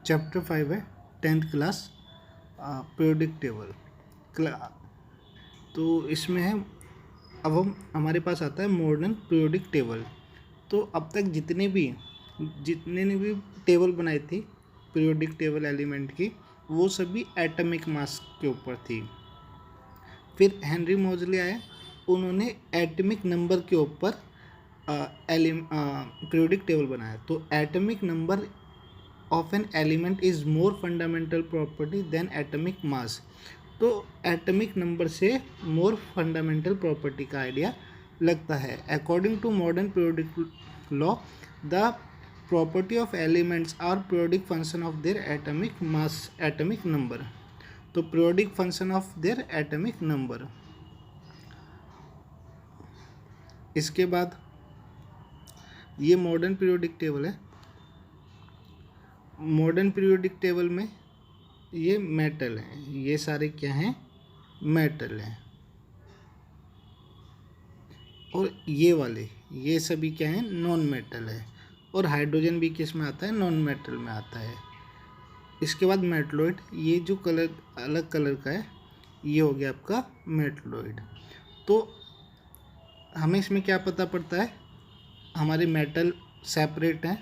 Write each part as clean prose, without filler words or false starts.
Chapter 5 है 10th class periodic table. तो इसमें है अब हमारे पास आता है मॉडर्न पीरियोडिक टेबल। तो अब तक जितने ने भी टेबल बनाई थी पीरियोडिक टेबल एलिमेंट की, वो सभी एटॉमिक मास के ऊपर थी। फिर हेनरी मोजले आए, उन्होंने एटॉमिक नंबर के ऊपर पीरियोडिक टेबल बनाया। तो atomic number of an element is more fundamental property than atomic mass. तो एटॉमिक नंबर से मोर फंडामेंटल प्रॉपर्टी का आइडिया लगता है। According to modern periodic law, the property of elements are periodic function of their atomic mass atomic number. तो periodic function of their atomic number. इसके बाद ये modern periodic table है। Modern periodic table में ये metal हैं, ये सारे क्या हैं, मेटल हैं। और ये वाले ये सभी क्या हैं, नॉन मेटल है। और हाइड्रोजन भी किस में आता है, नॉन मेटल में आता है। इसके बाद मेटलॉइड, ये जो कलर अलग कलर का है, ये हो गया आपका मेटलॉइड। तो हमें इसमें क्या पता पड़ता है, हमारे मेटल सेपरेट हैं,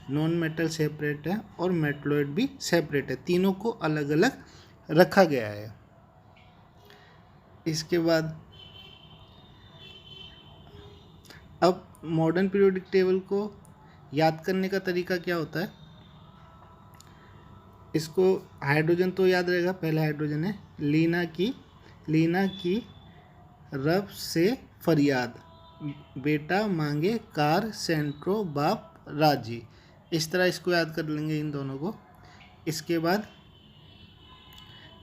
नॉन मेटल सेपरेट है और मेटलॉइड भी सेपरेट है। तीनों को अलग अलग रखा गया है। इसके बाद अब मॉडर्न पीरियोडिक टेबल को याद करने का तरीका क्या होता है। इसको हाइड्रोजन तो याद रहेगा, पहले हाइड्रोजन है, लीना की रब से फरियाद, बेटा मांगे कार सेंट्रो बाप राजी। इस तरह इसको याद कर लेंगे इन दोनों को। इसके बाद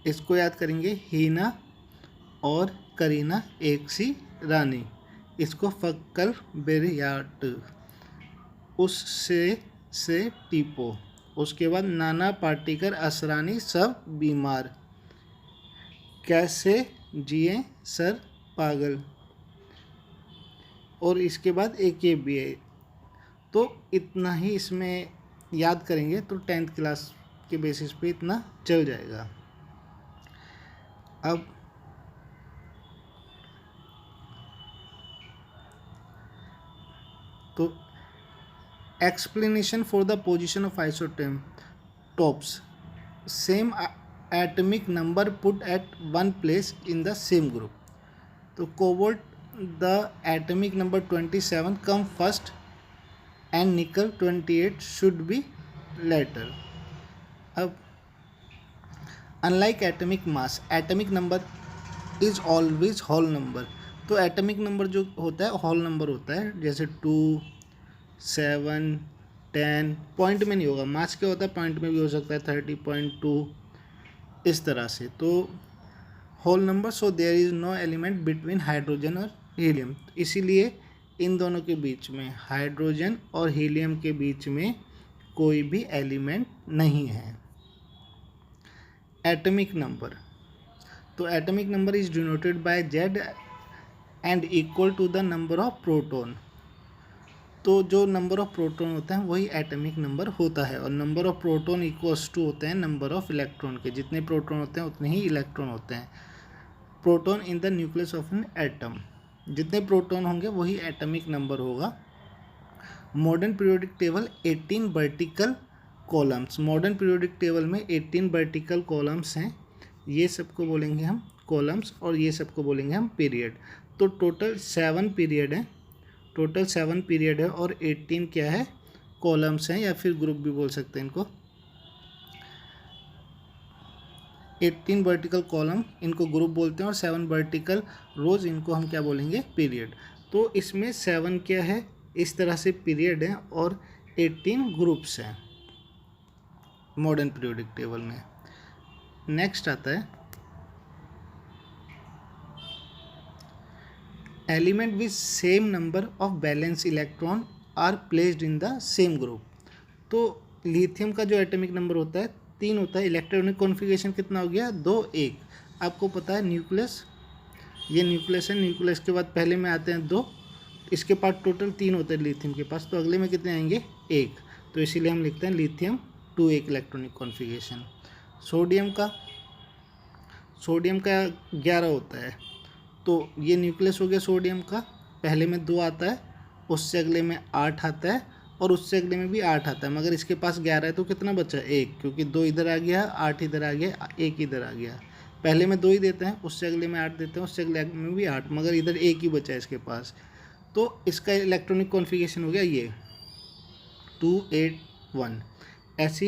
इसको याद करेंगे, हीना और करीना एक सी रानी, इसको फक्कल बेरियाट, उससे टीपो। उसके बाद नाना पाटेकर असरानी सब बीमार, कैसे जिए सर पागल। और इसके बाद एक ये भी है। तो इतना ही इसमें याद करेंगे तो 10th क्लास के बेसिस पे इतना चल जाएगा। अब तो explanation for the position of isotopes, same atomic number put at one place in the same group. तो cobalt the atomic number 27 come first and nickel 28 should be later. अब unlike atomic mass, atomic number is always whole number. तो atomic number जो होता है whole number होता है, जैसे 2, 7, 10, point में नहीं होगा। मास क्या होता है, पॉइंट में भी हो सकता है, 30.2 इस तरह से। तो whole number, so there is no element between hydrogen और हीलियम। इसीलिए इन दोनों के बीच में, हाइड्रोजन और हीलियम के बीच में कोई भी एलिमेंट नहीं है। एटॉमिक नंबर, तो atomic number is denoted by Z and equal to the number of proton. तो जो नंबर ऑफ प्रोटॉन होते हैं वही एटॉमिक नंबर होता है, और number of proton equals to होते हैं नंबर ऑफ इलेक्ट्रॉन के। जितने प्रोटॉन होते हैं उतने ही इलेक्ट्रॉन होते हैं। Proton in the nucleus of an atom, जितने प्रोटॉन होंगे वही एटॉमिक नंबर होगा। Modern periodic table 18 vertical columns. Modern periodic table में 18 वर्टिकल कॉलम्स हैं, ये सबको बोलेंगे हम कॉलम्स, और ये सबको बोलेंगे हम पीरियड। तो टोटल 7 पीरियड है, और 18 क्या है, कॉलम्स हैं, या फिर ग्रुप भी बोल सकते हैं इनको। 18 वर्टिकल कॉलम, इनको ग्रुप बोलते हैं, और 7 वर्टिकल रोज, इनको हम क्या बोलेंगे, पीरियड। तो इसमें 7 क्या है, इस तरह से पीरियड है, और 18 ग्रुप्स हैं मॉडर्न पीरियोडिक टेबल में। नेक्स्ट आता है element with same number of valence electron are placed in the same group. तो लिथियम का जो एटॉमिक नंबर होता है 3 होता है, इलेक्ट्रॉनिक कॉन्फ़िगरेशन कितना हो गया, 2, 1। आपको पता है न्यूक्लियस, ये न्यूक्लियस है, न्यूक्लियस के बाद पहले में आते हैं 2, इसके पास टोटल 3 होते हैं लिथियम के पास, तो अगले में कितने आएंगे, 1। तो इसीलिए हम लिखते हैं लिथियम 2 एक इलेक्ट्रॉनिक कॉन्फ़िगरेशन। सोडियम का 11 होता है। तो ये न्यूक्लियस हो गया सोडियम का, पहले में 2 आता है, उससे अगले में 8 आता है, और उससे अगले में भी 8 आता है। मगर इसके पास 11 है तो कितना बचा? 1, क्योंकि 2 इधर आ गया, 8 इधर आ गया, 1 इधर आ गया। पहले में 2 ही देते हैं, उससे अगले में 8 देते हैं, उससे अगले में भी 8, मगर इधर 1 ही बचा है इसके पास। तो इसका इलेक्ट्रॉनिक कॉन्फ़िगरेशन हो गया ये 281। ऐसे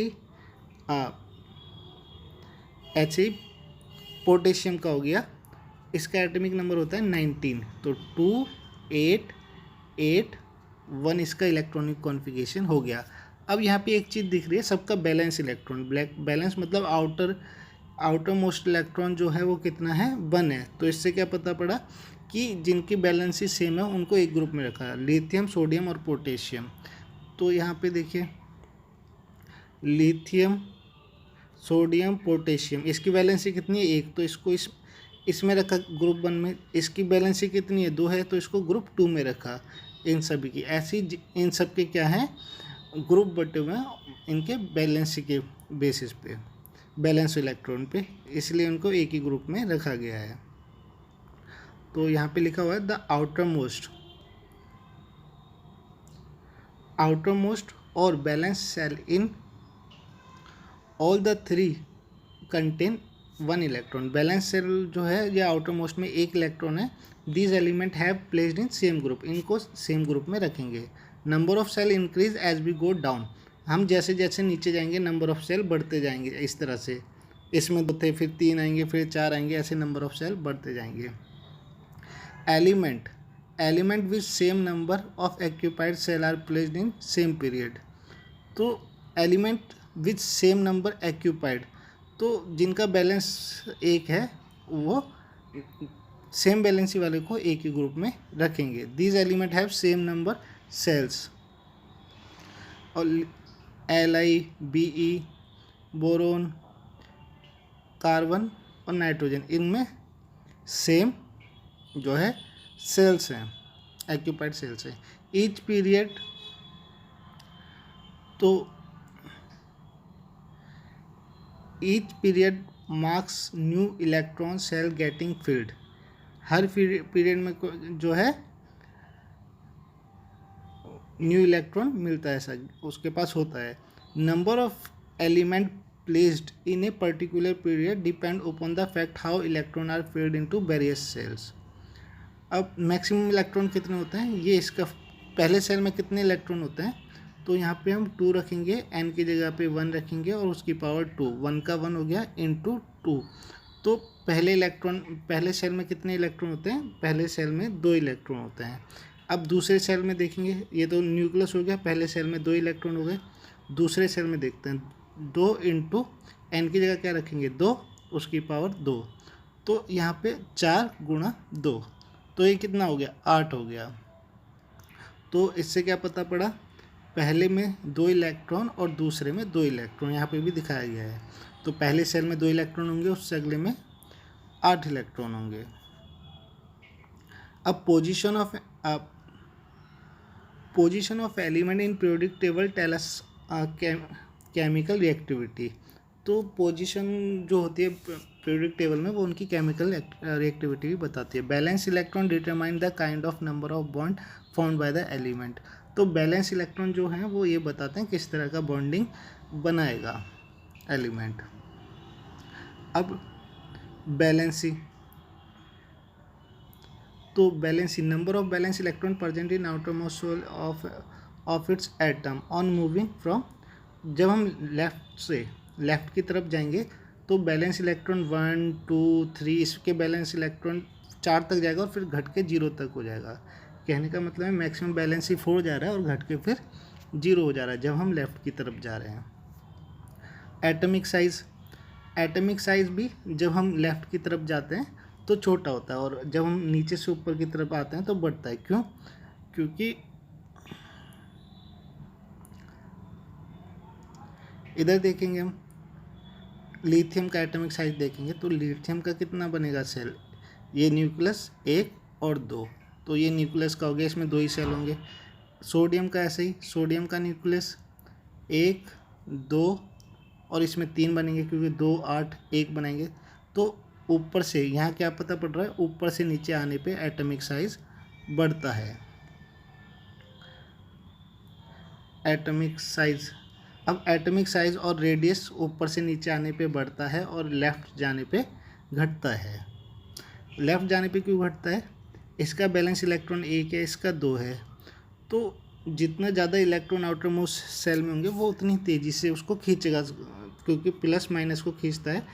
ही पोटेशियम का हो गया, इसका एटॉमिक नंबर होता है 19। तो 2881 इसका इलेक्ट्रॉनिक कॉन्फ़िगरेशन हो गया। अब यहाँ पे एक चीज़ दिख रही है, सबका बैलेंस इलेक्ट्रॉन, बैलेंस मतलब आउटर मोस्ट इलेक्ट्रॉन जो है वो कितना है? 1 है। तो इससे क्या पता पड़ा कि जिनकी बैलेंस ही सेम है उनको एक ग्रुप में रखा है, लिथियम, सोडियम और पोटेशियम। तो यहाँ पे देखिए लिथियम, सोडियम, पोटेशियम, इसकी वैलेंसी कितनी है? 1। तो इसको इसमें रखा ग्रुप 1 में। इसकी वैलेंसी कितनी है? 2 है, तो इसको ग्रुप 2 में रखा। इन सभी की ऐसी इन सब के क्या है? ग्रुप बटे हुए हैं इनके बैलेंसी के बेसिस पे, बैलेंस इलेक्ट्रॉन पे, इसलिए उनको एक ही ग्रुप में रखा गया है। तो यहाँ पे लिखा हुआ है द आउटर मोस्ट और valence shell in all the 3 contain 1 electron. Valence shell जो है ये आउटर मोस्ट में 1 इलेक्ट्रॉन है। These element have placed in same group, इनको सेम ग्रुप में रखेंगे। Number of shell increase as we go down, हम जैसे जैसे नीचे जाएंगे नंबर ऑफ सेल बढ़ते जाएंगे इस तरह से। इसमें 2 थे, फिर 3 आएंगे, फिर 4 आएंगे, ऐसे नंबर ऑफ सेल बढ़ते जाएंगे। Element with same number of occupied shell are placed in same period. तो element with same number occupied, तो जिनका बैलेंस 1 है वो सेम बैलेंसी वाले को एक ही ग्रुप में रखेंगे। These element have same number shells. और Li, Be, बोरोन, कार्बन और नाइट्रोजन, इनमें सेम जो है सेल्स हैं, एक्यूपाइड सेल्स हैं। ईच पीरियड, तो each period marks new electron shell getting filled. हर पीरियड में जो है न्यू इलेक्ट्रॉन मिलता है, ऐसा उसके पास होता है। Number of element placed in a particular period depend upon the fact how electron are filled into various shells. अब मैक्सिमम इलेक्ट्रॉन कितने होते हैं, ये इसका पहले सेल में कितने इलेक्ट्रॉन होते हैं, तो यहाँ पे हम 2 रखेंगे, n की जगह पे 1 रखेंगे और उसकी पावर 2, 1 का 1 हो गया इंटू 2। तो पहले सेल में कितने इलेक्ट्रॉन होते हैं? पहले सेल में 2 इलेक्ट्रॉन होते हैं। अब दूसरे सेल में देखेंगे, ये तो न्यूक्लियस हो गया, पहले सेल में 2 इलेक्ट्रॉन हो गए। दूसरे सेल में देखते हैं, 2 इंटू n की जगह क्या रखेंगे? 2, उसकी पावर 2, तो यहाँ पे 4 गुणा 2, तो ये कितना हो गया? 8 हो गया। तो इससे क्या पता पड़ा? पहले में 2 इलेक्ट्रॉन और दूसरे में 2 इलेक्ट्रॉन, यहाँ पे भी दिखाया गया है। तो पहले सेल में 2 इलेक्ट्रॉन होंगे, उससे अगले में 8 इलेक्ट्रॉन होंगे। अब position of element in periodic table tell us chemical reactivity. तो पोजीशन जो होती है पीरियोडिक टेबल में वो उनकी केमिकल रिएक्टिविटी भी बताती है। Balance electron determine the kind of number of bond formed by the element. तो बैलेंस इलेक्ट्रॉन जो हैं वो ये बताते हैं किस तरह का बॉन्डिंग बनाएगा एलिमेंट। अब बैलेंसी, तो valency number of valence electron present in outer most shell of its atom on moving from. जब हम लेफ्ट की तरफ जाएंगे तो बैलेंस इलेक्ट्रॉन 1, 2, 3, इसके बैलेंस इलेक्ट्रॉन 4 तक जाएगा और फिर घट के 0 तक हो जाएगा। कहने का मतलब है मैक्सिमम बैलेंस ही 4 जा रहा है और घट के फिर 0 हो जा रहा है जब हम लेफ़्ट की तरफ जा रहे हैं। एटॉमिक साइज भी जब हम लेफ़्ट की तरफ जाते हैं तो छोटा होता है और जब हम नीचे से ऊपर की तरफ आते हैं तो बढ़ता है। क्यों? क्योंकि इधर देखेंगे हम लिथियम का एटॉमिक साइज देखेंगे तो लिथियम का कितना बनेगा सेल, ये न्यूक्लियस 1 और 2, तो ये न्यूक्लियस का हो गया, इसमें 2 ही सेल होंगे। सोडियम का ऐसे ही, सोडियम का न्यूक्लियस 1, 2, और इसमें 3 बनेंगे क्योंकि 2 8 1 बनाएंगे। तो ऊपर से यहाँ क्या पता पड़ रहा है, ऊपर से नीचे आने पे एटॉमिक साइज बढ़ता है। एटॉमिक साइज, अब एटॉमिक साइज और रेडियस ऊपर से नीचे आने पे बढ़ता है और लेफ़्ट जाने पे घटता है। लेफ़्ट जाने पे क्यों घटता है, इसका बैलेंस इलेक्ट्रॉन 1 है, इसका 2 है। तो जितना ज़्यादा इलेक्ट्रॉन आउटर मोस्ट सेल में होंगे वो उतनी तेज़ी से उसको खींचेगा, क्योंकि प्लस माइनस को खींचता है।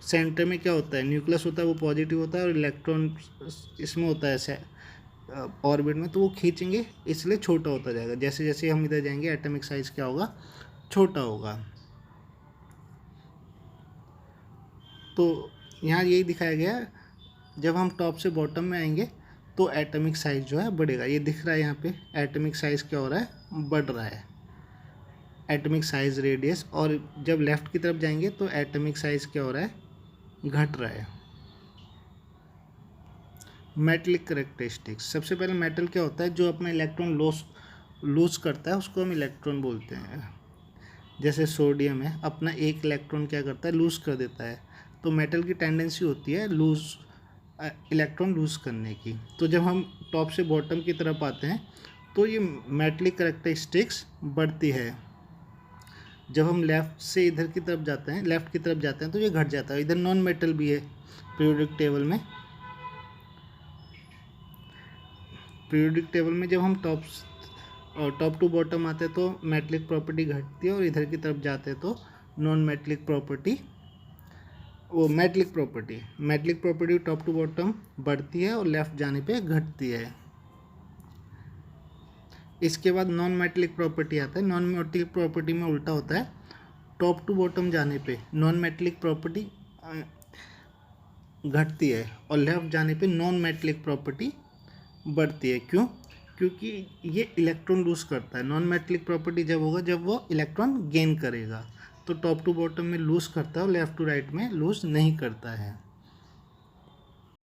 सेंटर में क्या होता है, न्यूक्लियस होता है, वो पॉजिटिव होता है और इलेक्ट्रॉन इसमें होता है ऐसे ऑर्बिट में, तो वो खींचेंगे, इसलिए छोटा होता जाएगा। जैसे जैसे हम इधर जाएंगे एटॉमिक साइज क्या होगा, छोटा होगा। तो यहाँ यही दिखाया गया है, जब हम टॉप से बॉटम में आएंगे तो एटॉमिक साइज जो है बढ़ेगा। ये दिख रहा है यहाँ पे एटॉमिक साइज क्या हो रहा है, बढ़ रहा है, एटॉमिक साइज रेडियस। और जब लेफ़्ट की तरफ जाएंगे तो एटॉमिक साइज क्या हो रहा है, घट रहा है। मेटलिक करेक्टरिस्टिक्स, सबसे पहले मेटल क्या होता है, जो अपना इलेक्ट्रॉन लूज करता है उसको हम इलेक्ट्रॉन बोलते हैं। जैसे सोडियम है, अपना एक इलेक्ट्रॉन क्या करता है, लूज कर देता है। तो मेटल की टेंडेंसी होती है इलेक्ट्रॉन लूज करने की। तो जब हम टॉप से बॉटम की तरफ आते हैं तो ये मेटलिक करेक्टरिस्टिक्स बढ़ती है। जब हम लेफ़्ट से इधर की तरफ जाते हैं, लेफ़्ट की तरफ जाते हैं तो ये घट जाता है। इधर नॉन मेटल भी है पीरियोडिक टेबल में। पीरियोडिक टेबल में जब हम टॉप टू बॉटम आते हैं तो मेटलिक प्रॉपर्टी घटती है, और इधर की तरफ जाते हैं तो नॉन मेटलिक प्रॉपर्टी, वो metallic property top to bottom बढ़ती है और लेफ़्ट जाने पे घटती है। इसके बाद नॉन मेटलिक प्रॉपर्टी आता है। नॉन मेटलिक प्रॉपर्टी में उल्टा होता है, टॉप टू बॉटम जाने पे नॉन मेटलिक प्रॉपर्टी घटती है और लेफ़्ट जाने पे नॉन मेटलिक प्रॉपर्टी बढ़ती है। क्यों, क्योंकि ये इलेक्ट्रॉन लूज करता है। नॉन मेटलिक प्रॉपर्टी जब होगा जब वो इलेक्ट्रॉन गेन करेगा। तो टॉप टू बॉटम में लूज करता है और लेफ़्ट टू राइट में लूज नहीं करता है।